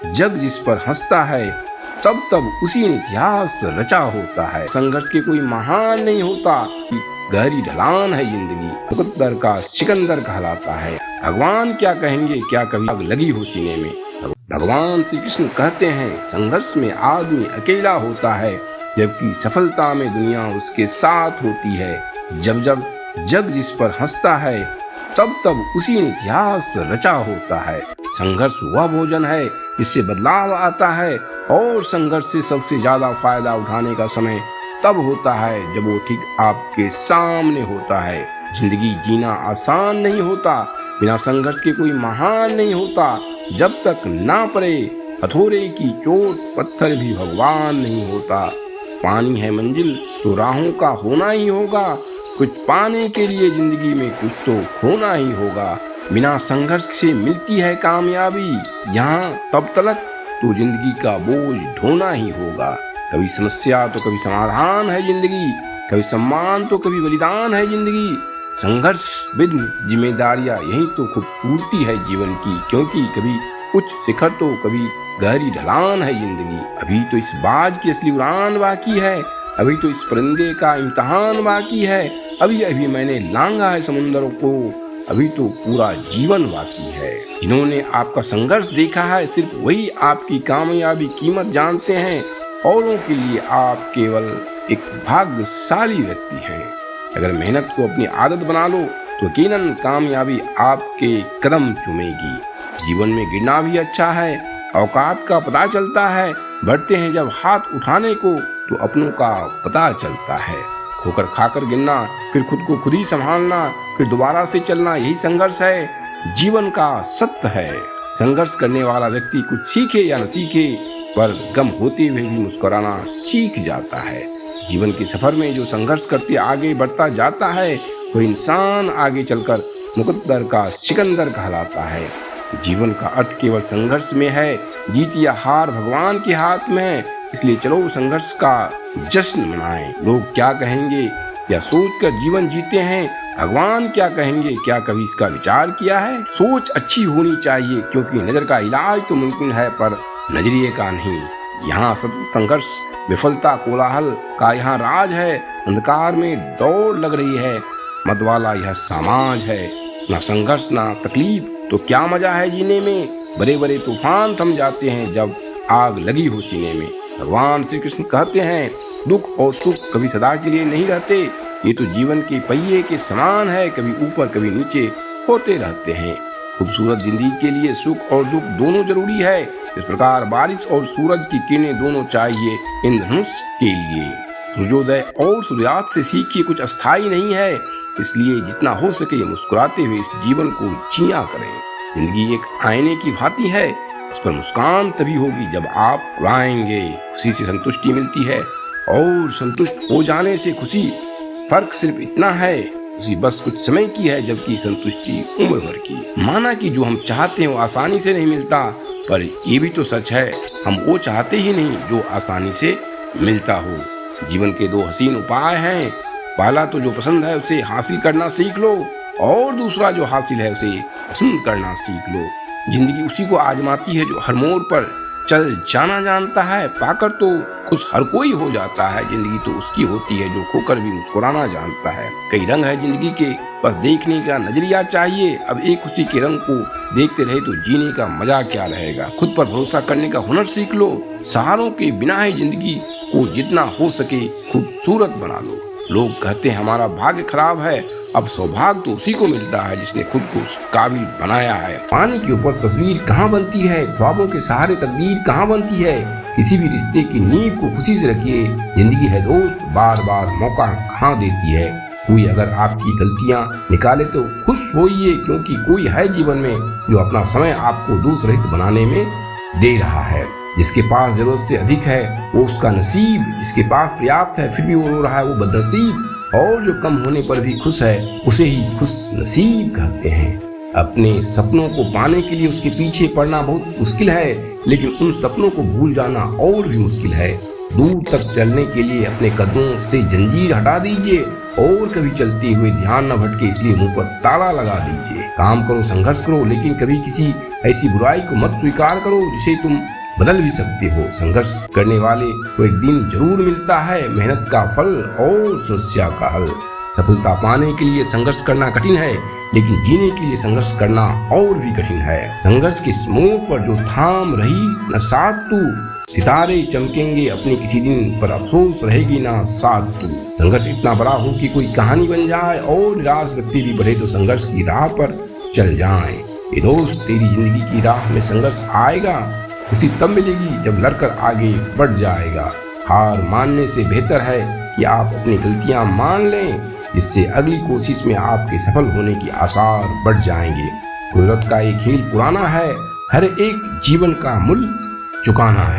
जग जिस पर हंसता है तब तब उसी ने इतिहास रचा होता है। संघर्ष के कोई महान नहीं होता, गहरी ढलान है जिंदगी, मुकद्दर का सिकंदर कहलाता है। भगवान क्या कहेंगे, क्या कभी आग लगी हो सीने में। भगवान श्री कृष्ण कहते हैं संघर्ष में आदमी अकेला होता है, जबकि सफलता में दुनिया उसके साथ होती है। जब जब जग जिस पर हंसता है तब तब उसी ने इतिहास रचा होता है। संघर्ष वह भोजन है जिससे बदलाव आता है, और संघर्ष से सबसे ज्यादा फायदा उठाने का समय तब होता है जब वो ठीक आपके सामने होता है। जिंदगी जीना आसान नहीं होता, बिना संघर्ष के कोई महान नहीं होता। जब तक ना पड़े हथौड़े की चोट पत्थर भी भगवान नहीं होता। पानी है मंजिल तो राहों का होना ही होगा, कुछ पाने के लिए जिंदगी में कुछ तो खोना ही होगा। बिना संघर्ष से मिलती है कामयाबी, यहाँ तब तलक तो जिंदगी का बोझ ढोना ही होगा। कभी समस्या तो कभी समाधान है जिंदगी, कभी सम्मान तो कभी बलिदान है जिंदगी। संघर्ष विघ्न जिम्मेदारियां यही तो खूबसूरती है जीवन की, क्योंकि कभी उच्च शिखर तो कभी गहरी ढलान है जिंदगी। अभी तो इस बाज की असली उड़ान बाकी है, अभी तो इस परिंदे का इम्तिहान बाकी है। अभी अभी मैंने लांघा है समुंदरों को, अभी तो पूरा जीवन बाकी है। जिन्होंने आपका संघर्ष देखा है सिर्फ वही आपकी कामयाबी कीमत जानते हैं। औरों के लिए आप केवल एक भाग्यशाली व्यक्ति हैं। अगर मेहनत को अपनी आदत बना लो तो यकीनन कामयाबी आपके कदम चूमेगी। जीवन में गिरना भी अच्छा है, औकात का पता चलता है। बढ़ते हैं जब हाथ उठाने को तो अपनों का पता चलता है। खोकर खाकर गिरना, फिर खुद को खुद ही संभालना, फिर दोबारा से चलना, यही संघर्ष है, जीवन का सत्य है। संघर्ष करने वाला व्यक्ति कुछ सीखे या न सीखे, पर गम होते हुए भी मुस्कुराना सीख जाता है। जीवन के सफर में जो संघर्ष करते आगे बढ़ता जाता है, वो इंसान आगे चलकर मुकद्दर का सिकंदर कहलाता है। जीवन का अर्थ केवल संघर्ष में है, जीत या हार भगवान के हाथ में है। इसलिए चलो संघर्ष का जश्न मनाएं। लोग क्या कहेंगे या सोचकर जीवन जीते हैं, भगवान क्या कहेंगे, क्या कभी इसका विचार किया है। सोच अच्छी होनी चाहिए, क्योंकि नजर का इलाज तो मुमकिन है पर नजरिए का नहीं। यहाँ सतत संघर्ष, विफलता, कोलाहल का यहाँ राज है। अंधकार में दौड़ लग रही है, मत वाला यह समाज है। ना संघर्ष ना तकलीफ तो क्या मजा है जीने में। बड़े बड़े तूफान थम जाते हैं जब आग लगी हो सीने में। भगवान श्री कृष्ण कहते हैं दुख और सुख कभी सदा के लिए नहीं रहते, ये तो जीवन के पहिए के समान है, कभी ऊपर कभी नीचे होते रहते हैं। खूबसूरत जिंदगी के लिए सुख और दुख दोनों जरूरी है। इस प्रकार बारिश और सूरज की किरणें दोनों चाहिए इंद्रधनुष के लिए। सूर्योदय और सूर्यास्त से सीखिए कुछ अस्थायी नहीं है, इसलिए जितना हो सके मुस्कुराते हुए इस जीवन को जिया करें। जिंदगी एक आईने की भांति है, इस पर मुस्कान तभी होगी जब आप मुस्कुराएंगे। खुशी से संतुष्टि मिलती है और संतुष्ट हो जाने से खुशी। फर्क सिर्फ इतना है, खुशी बस कुछ समय की है, जबकि संतुष्टि उम्र भर की। माना कि जो हम चाहते हैं वो आसानी से नहीं मिलता, पर ये भी तो सच है हम वो चाहते ही नहीं जो आसानी से मिलता हो। जीवन के दो हसीन उपाय हैं, पहला तो जो पसंद है उसे हासिल करना सीख लो, और दूसरा जो हासिल है उसे पसंद करना सीख लो। जिंदगी उसी को आजमाती है जो हर मोड़ पर चल जाना जानता है। पाकर तो खुश हर कोई हो जाता है, जिंदगी तो उसकी होती है जो खोकर भी मुस्कुराना जानता है। कई रंग है जिंदगी के, बस देखने का नजरिया चाहिए। अब एक खुशी के रंग को देखते रहे तो जीने का मजा क्या रहेगा। खुद पर भरोसा करने का हुनर सीख लो, सहारों के बिना ही जिंदगी को जितना हो सके खूबसूरत बना लो। लोग कहते हैं हमारा भाग्य खराब है, अब सौभाग्य तो उसी को मिलता है जिसने खुद को उस काबिल बनाया है। पानी के ऊपर तस्वीर कहाँ बनती है, ख्वाबों के सहारे तकदीर कहाँ बनती है। किसी भी रिश्ते की नींव को खुशी से रखिए, जिंदगी है दोस्त, बार बार मौका कहाँ देती है। कोई अगर आपकी गलतियाँ निकाले तो खुश होइए, क्योंकि कोई है जीवन में जो अपना समय आपको दोष रहित बनाने में दे रहा है। जिसके पास जरूरत से अधिक है वो उसका नसीब, जिसके पास पर्याप्त है फिर भी वो रो रहा है वो बदनसीब, और जो कम होने पर भी खुश है उसे ही खुश नसीब कहते हैं। अपने सपनों को पाने के लिए उसके पीछे पड़ना बहुत मुश्किल है, लेकिन उन सपनों को भूल जाना और भी मुश्किल है। दूर तक चलने के लिए अपने कदमों से जंजीर हटा दीजिए, और कभी चलते हुए ध्यान न भटके इसलिए मुंह पर ताला लगा दीजिए। काम करो, संघर्ष करो, लेकिन कभी किसी ऐसी बुराई को मत स्वीकार करो जिसे तुम बदल भी सकते हो। संघर्ष करने वाले को एक दिन जरूर मिलता है मेहनत का फल और समस्या का हल। सफलता पाने के लिए संघर्ष करना कठिन है, लेकिन जीने के लिए संघर्ष करना और भी कठिन है। संघर्ष के मोड़ पर जो थाम रही न साथ तू, सितारे चमकेंगे अपने किसी दिन पर अफसोस रहेगी ना साथ तू। संघर्ष इतना बड़ा हो कि कोई कहानी बन जाए और निराश व्यक्ति भी बढ़े तो संघर्ष की राह पर चल जाए। ये दोस्त, तेरी जिंदगी की राह में संघर्ष आएगा, खुशी तब मिलेगी जब लड़कर आगे बढ़ जाएगा। हार मानने से बेहतर है कि आप अपनी गलतियां मान लें, इससे अगली कोशिश में आपके सफल होने की आसार बढ़ जाएंगे। कुदरत का ये खेल पुराना है, हर एक जीवन का मूल्य चुकाना है।